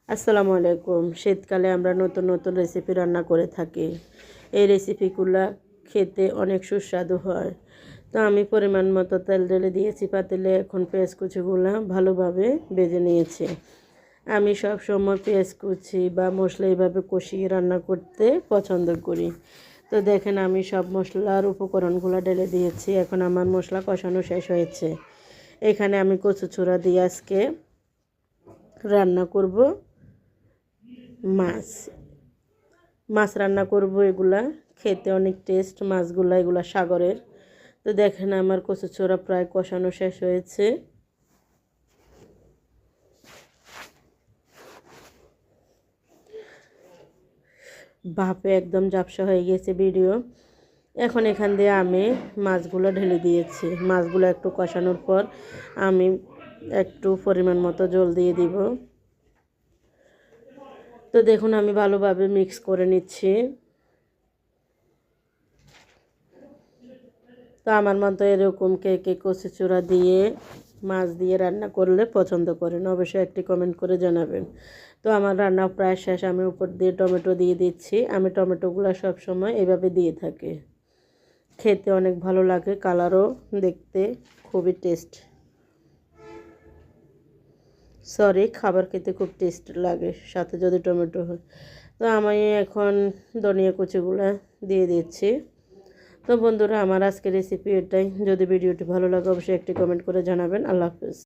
আসসালামু আলাইকুম। শীতকালে আমরা নতুন নতুন রেসিপি রান্না করে থাকি। এই রেসিপিগুলো খেতে অনেক সুস্বাদু হয়। তো আমি পরিমাণ মতো তেল ঢেলে দিয়েছি পাতিলে। এখন পেঁয়াজ কুচিগুলো ভালোভাবে ভেজে নিয়েছি। আমি সব সময় পেঁয়াজ কুচি বা মশলা এইভাবে কষিয়ে রান্না করতে পছন্দ করি। তো দেখেন আমি সব মশলার উপকরণগুলো ঢেলে দিয়েছি। এখন আমার মশলা কষানো শেষ হয়েছে। এখানে আমি কচুচুরা দিয়ে আজকে রান্না করব মাছ মাছ রান্না করব। এগুলা খেতে অনেক টেস্ট। মাছগুলা এগুলা সাগরের। তো দেখেন আমার কচুচোরা প্রায় কষানো শেষ হয়েছে। ভাপে একদম ঝাপসা হয়ে গেছে ভিডিও। এখন এখান দিয়ে আমি মাছগুলো ঢেলে দিয়েছি। মাছগুলো একটু কষানোর পর আমি একটু পরিমাণ মতো জল দিয়ে দিব। তো দেখুন আমি ভালোভাবে মিক্স করে নিচ্ছি। তো আমার মতো এরকম কে কে কচুচুরা দিয়ে মাছ দিয়ে রান্না করলে পছন্দ করেন অবশ্যই একটি কমেন্ট করে জানাবেন। তো আমার রান্না প্রায় শেষ। আমি উপর দিয়ে টমেটো দিয়ে দিচ্ছি। আমি টমেটোগুলো সব সময় এভাবে দিয়ে থাকি। খেতে অনেক ভালো লাগে, কালারও দেখতে খুবই টেস্ট। খাবার খেতে খুব টেস্ট লাগে সাথে যদি টমেটো হয়। তো আমি এখন ধনিয়া কুচিগুলো দিয়ে দিচ্ছি। তো বন্ধুরা আমার আজকের রেসিপি এটাই। যদি ভিডিওটি ভালো লাগে অবশ্যই একটি কমেন্ট করে জানাবেন। আল্লাহ হাফেজ।